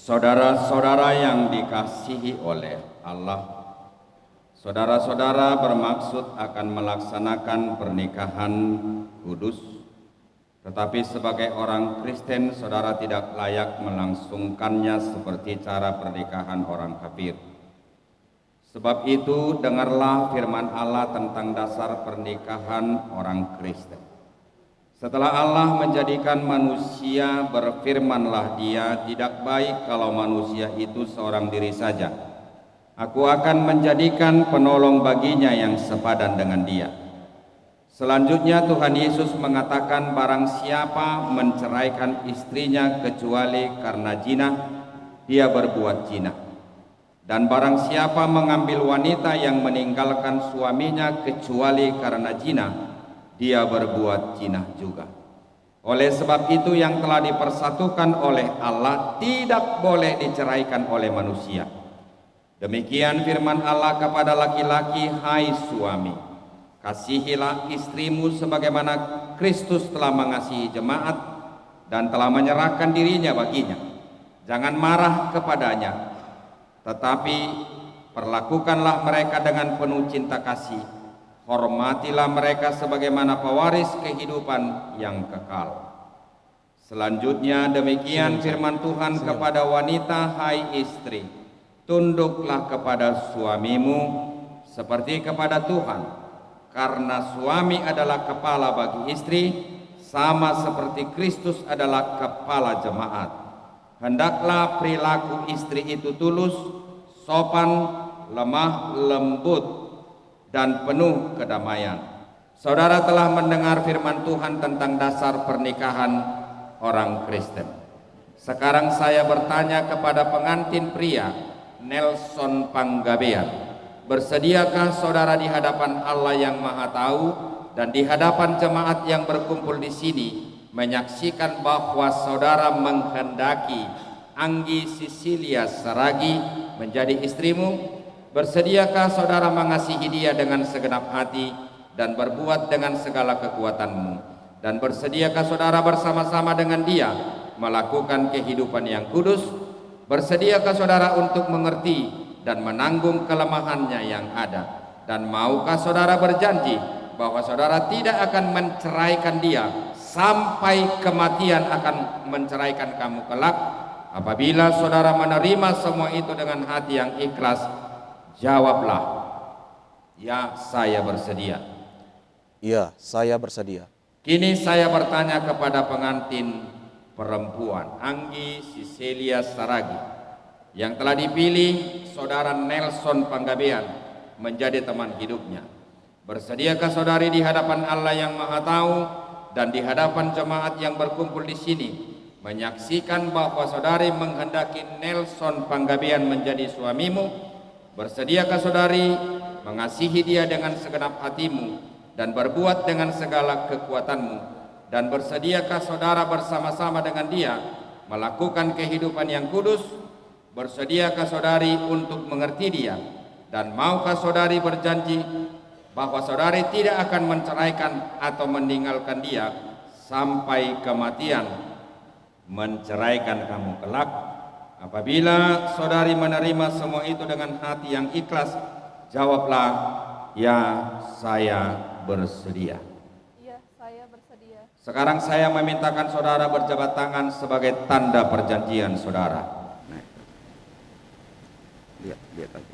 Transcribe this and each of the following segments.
Saudara-saudara yang dikasihi oleh Allah, saudara-saudara bermaksud akan melaksanakan pernikahan kudus, tetapi sebagai orang Kristen, saudara tidak layak melangsungkannya seperti cara pernikahan orang kafir. Sebab itu, dengarlah firman Allah tentang dasar pernikahan orang Kristen. Setelah Allah menjadikan manusia, berfirmanlah Dia, tidak baik kalau manusia itu seorang diri saja. Aku akan menjadikan penolong baginya yang sepadan dengan dia. Selanjutnya Tuhan Yesus mengatakan, barang siapa menceraikan istrinya kecuali karena zina, dia berbuat zina. Dan barang siapa mengambil wanita yang meninggalkan suaminya kecuali karena zina, dia berbuat zina juga. Oleh sebab itu, yang telah dipersatukan oleh Allah tidak boleh diceraikan oleh manusia. Demikian firman Allah kepada laki-laki, hai suami, kasihilah istrimu sebagaimana Kristus telah mengasihi jemaat dan telah menyerahkan dirinya baginya. Jangan marah kepadanya, tetapi perlakukanlah mereka dengan penuh cinta kasih. Hormatilah mereka sebagaimana pewaris kehidupan yang kekal. Selanjutnya demikian firman Tuhan kepada wanita, hai istri, tunduklah kepada suamimu seperti kepada Tuhan, karena suami adalah kepala bagi istri, sama seperti Kristus adalah kepala jemaat. Hendaklah perilaku istri itu tulus, sopan, lemah lembut, dan penuh kedamaian. Saudara telah mendengar firman Tuhan tentang dasar pernikahan orang Kristen. Sekarang saya bertanya kepada pengantin pria, Nelson Panggabean, bersediakah saudara di hadapan Allah yang Maha Tahu dan di hadapan jemaat yang berkumpul di sini menyaksikan bahwa saudara menghendaki Anggi Sisilia Saragi menjadi istrimu? Bersediakah saudara mengasihi dia dengan segenap hati dan berbuat dengan segala kekuatanmu? Dan bersediakah saudara bersama-sama dengan dia melakukan kehidupan yang kudus? Bersediakah saudara untuk mengerti dan menanggung kelemahannya yang ada? Dan maukah saudara berjanji bahwa saudara tidak akan menceraikan dia sampai kematian akan menceraikan kamu kelak? Apabila saudara menerima semua itu dengan hati yang ikhlas, jawablah, ya saya bersedia. Ya, saya bersedia. Kini saya bertanya kepada pengantin perempuan, Anggi Sisilia Saragi, yang telah dipilih saudara Nelson Panggabean menjadi teman hidupnya. Bersediakah saudari di hadapan Allah yang Maha Tahu dan di hadapan jemaat yang berkumpul di sini menyaksikan bahwa saudari menghendaki Nelson Panggabean menjadi suamimu? Bersediakah saudari mengasihi dia dengan segenap hatimu dan berbuat dengan segala kekuatanmu? Dan bersediakah saudara bersama-sama dengan dia melakukan kehidupan yang kudus? Bersediakah saudari untuk mengerti dia? Dan maukah saudari berjanji bahwa saudari tidak akan menceraikan atau meninggalkan dia sampai kematian menceraikan kamu kelak? Apabila saudari menerima semua itu dengan hati yang ikhlas, jawablah, ya saya bersedia. Ya, saya bersedia. Sekarang saya memintakan saudara berjabat tangan sebagai tanda perjanjian saudara. Lihat lagi.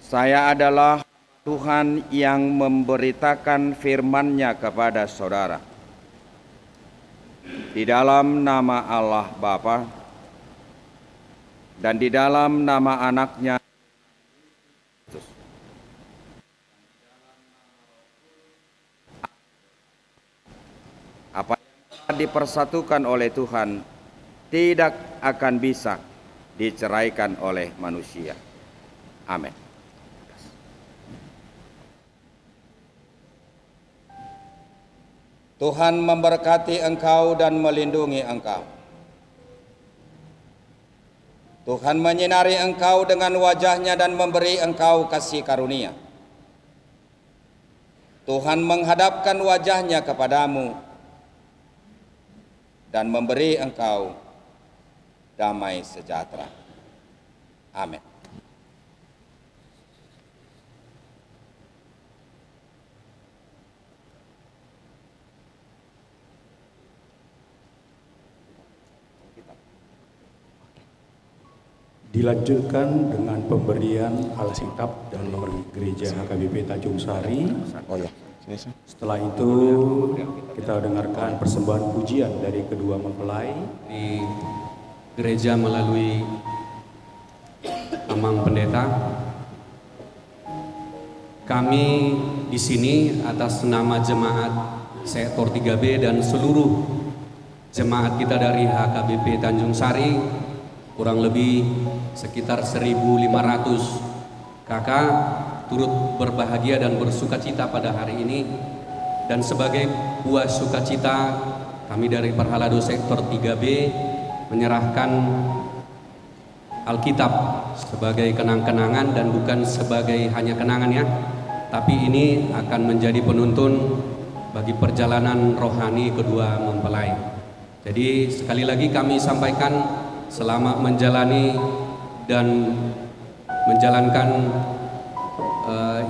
Saya adalah Tuhan yang memberitakan firman-Nya kepada saudara. Di dalam nama Allah Bapa dan di dalam nama Anaknya Yesus. Apa yang dipersatukan oleh Tuhan tidak akan bisa diceraikan oleh manusia. Amin. Tuhan memberkati engkau dan melindungi engkau. Tuhan menyinari engkau dengan wajah-Nya dan memberi engkau kasih karunia. Tuhan menghadapkan wajah-Nya kepadamu dan memberi engkau damai sejahtera. Amin. Dilanjutkan dengan pemberian Alkitab dan Gereja HKBP Tanjung Sari. Oh ya, sini sih. Setelah itu kita dengarkan persembahan pujian dari kedua mempelai. Di gereja melalui Amang Pendeta, kami di sini atas nama jemaat sektor 3B dan seluruh jemaat kita dari HKBP Tanjung Sari, kurang lebih sekitar 1.500 kakak turut berbahagia dan bersukacita pada hari ini. Dan sebagai buah sukacita, kami dari Parhalado sektor 3B menyerahkan Alkitab sebagai kenang-kenangan, dan bukan sebagai hanya kenangan ya, tapi ini akan menjadi penuntun bagi perjalanan rohani kedua mempelai. Jadi sekali lagi kami sampaikan, selama menjalani dan menjalankan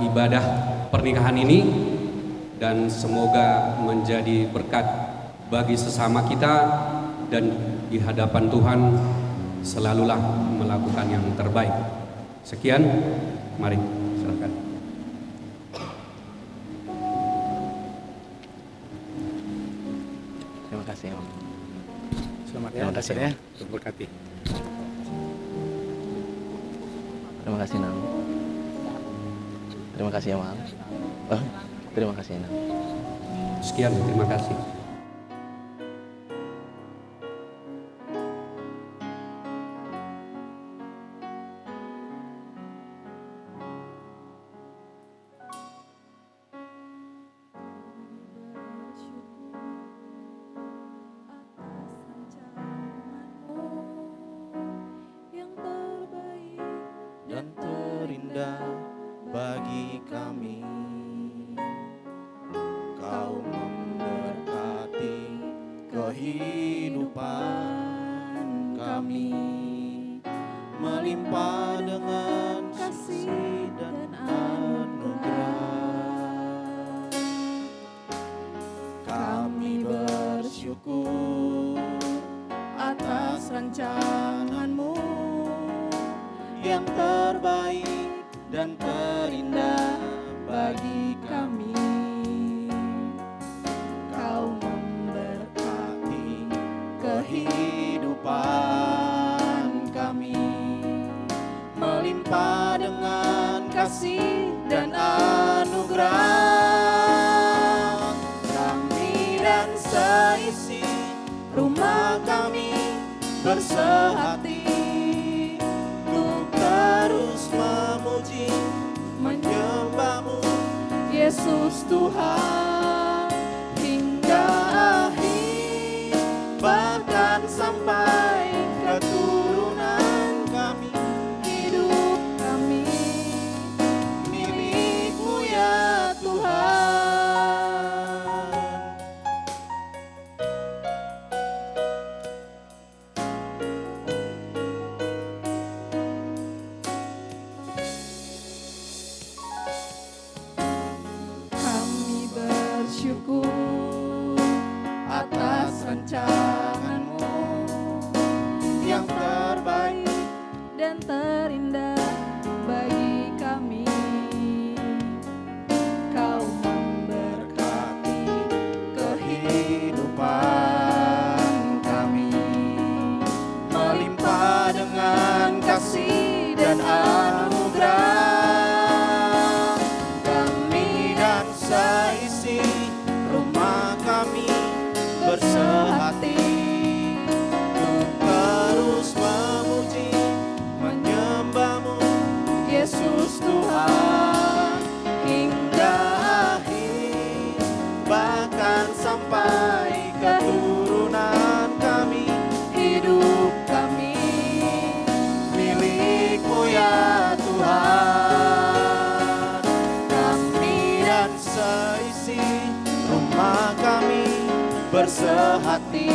ibadah pernikahan ini, dan semoga menjadi berkat bagi sesama kita, dan di hadapan Tuhan selalulah melakukan yang terbaik. Sekian, mari silakan. Terima kasih, Om. Selamat Terima kasih ya. Berkati. Terima kasih, Nam. Terima kasih ya, Mam. Terima kasih, Nam. Sekian, terima kasih. Dan terindah bagi kami, Kau memberkati kehidupan kami, melimpah dengan kasih dan anugerah. Kami bersyukur atas rancangan-Mu yang terbaik dan terindah bagi kami. Kau memberkati kehidupan kami, melimpah dengan kasih dan anugerah. Kami dan seisi rumah kami bersehati terus memuji, menyembah-Mu, Yesus Tuhan, hingga akhir, bahkan sampai keturunan kami. Hidup kami milik-Mu ya Tuhan. Bersyukur atas rancangan-Mu yang terbaik dan terindah bagi kami. Kau memberkati kehidupan kami, melimpah dengan kasih dan anugerah. Kami dan seisi rumah kami bersehati untuk terus memuji, menyembah-Mu, Yesus Tuhan, hingga akhir, bahkan sampai keturunan kami. Hidup kami milik-Mu ya Tuhan. Kami dan seisi rumah kami bersehati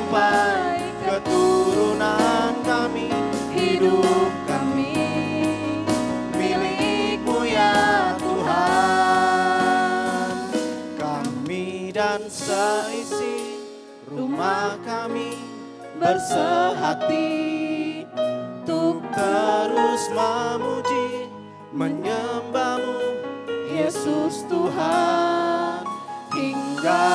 sampai keturunan kami. Hidup kami milik-Mu ya Tuhan. Kami dan seisi rumah kami bersehati untuk terus memuji, menyembah-Mu Yesus Tuhan hingga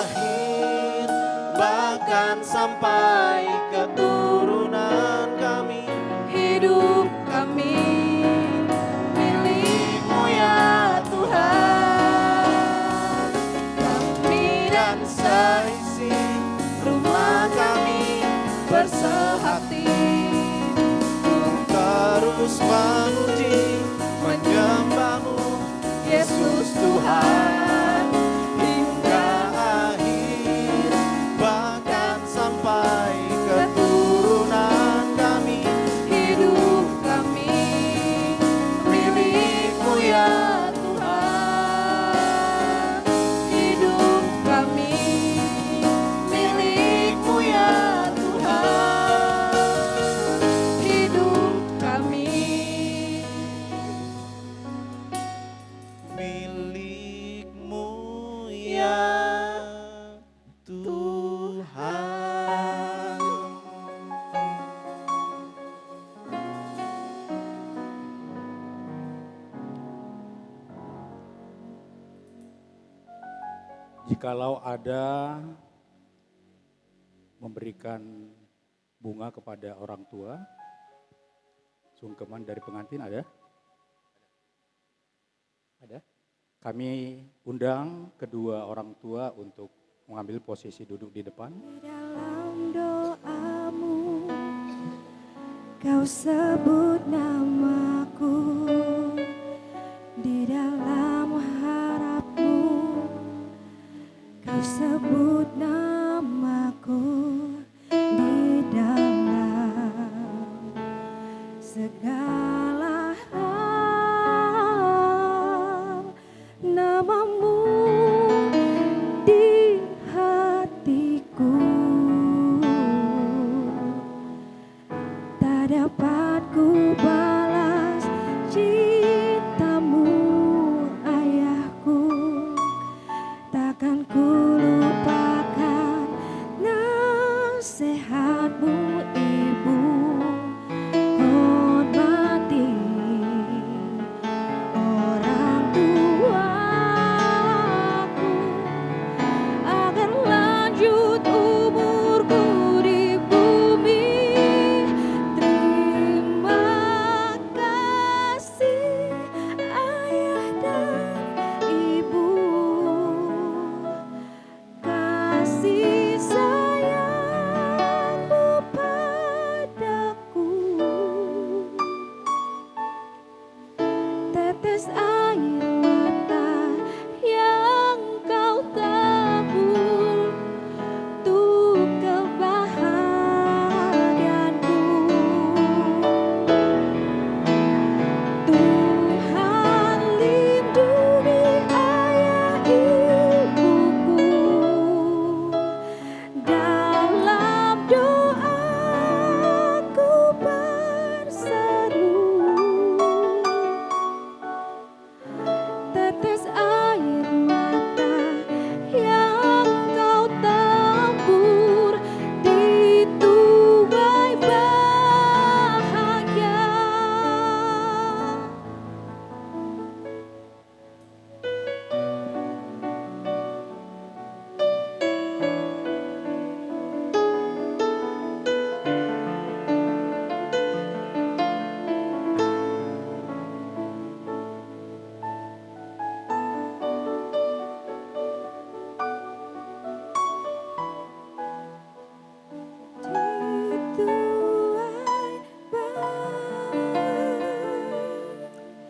akhir, bahkan sampai keturunan kami. hidup kami Milik-Mu ya Tuhan. Kami dan seisi rumah kami bersehati untuk terus memuji, menyembah-Mu Yesus Tuhan hingga akhir, bahkan sampai keturunan kami. hidup kami Milik-Mu ya Tuhan. hidup kami Milik-Mu ya Tuhan. hidup kami Milik-Mu ya Tuhan. Jikalau ada memberikan bunga kepada orang tua, sungkeman dari pengantin ada? Ada? Kami undang kedua orang tua untuk mengambil posisi duduk di depan. dalam doamu kau sebut namaku, di dalam harapmu kau sebut namaku, di dalam segala hal namamu di hatiku tak dapat ku balas cintamu ayahku, takkan ku lupakan nasihatmu ibu. Hormati orang tuaku agar lanjut umurku di bumi. Terima kasih ayah dan ibu, kasih sayangmu padaku. Tetes air mata yang kau tabur untuk kebahagiaanku. Tuhan lindungi ayah ibuku, dalam doaku berseru. Tetes air mata yang kau tabur di tuai bahagia.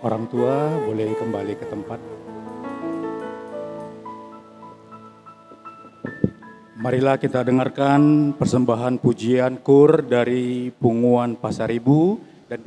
Orang tua boleh kembali ke tempat. Marilah kita dengarkan persembahan pujian kur dari Punguan Pasaribu dan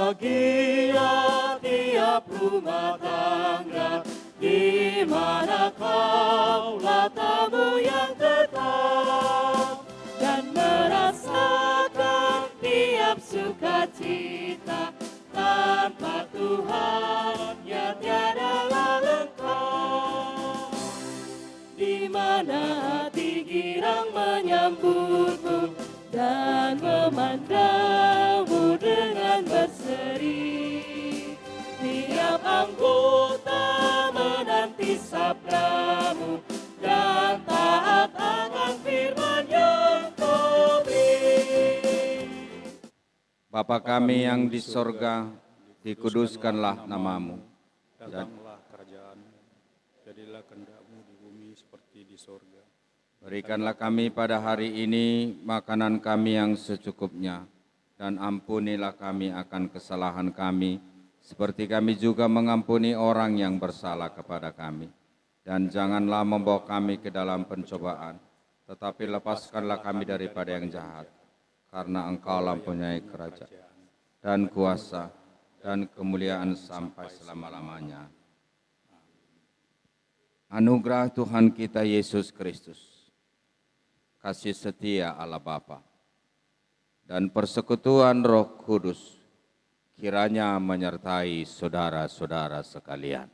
bahagia tiap rumah tangga, di mana kaulah tamu yang tetap, dan merasakan tiap sukacita. Tanpa Tuhan ya tiadalah lengkap. Di mana hati girang menyambutmu dan memandangmu dengan berseri. Tiap anggota menanti sabdamu dan taat akan firman yang kau beri. Bapa kami yang di sorga, dikuduskanlah namamu. Datanglah kerajaanmu, jadilah kehendak-mu di bumi seperti di sorga. Berikanlah kami pada hari ini makanan kami yang secukupnya, dan ampunilah kami akan kesalahan kami, seperti kami juga mengampuni orang yang bersalah kepada kami. Dan janganlah membawa kami ke dalam pencobaan, tetapi lepaskanlah kami daripada yang jahat. Karena Engkau mempunyai kerajaan dan kuasa dan kemuliaan sampai selama-lamanya. Anugerah Tuhan kita Yesus Kristus, kasih setia Allah Bapa, dan persekutuan Roh Kudus kiranya menyertai saudara-saudara sekalian.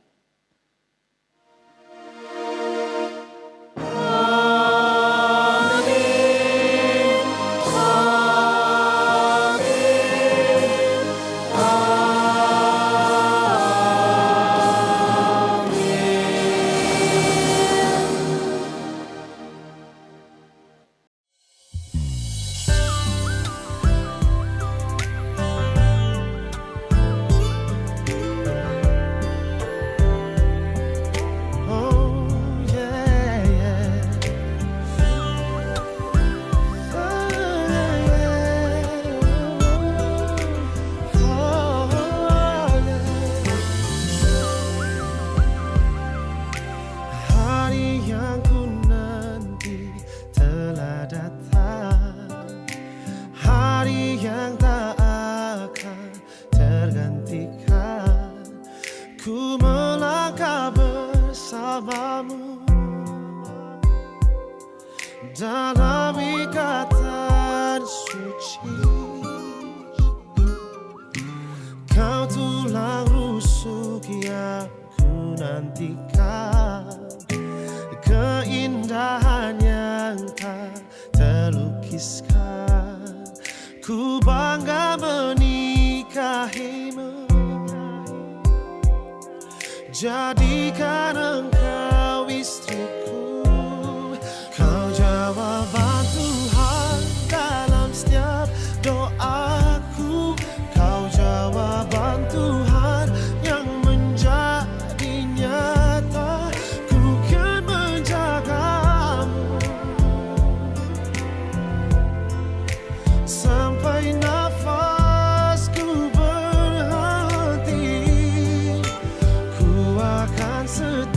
Dalam ikatan suci, kau tulang rusuk yang ku nantikan, keindahan yang tak terlukiskan. Ku bangga menikahimu, jadikan engkau istriku. Kau jawaban Tuhan dalam setiap doaku. Kau jawaban Tuhan yang menjadi nyata. Ku kan menjagamu sampai nafasku berhenti. Ku akan setia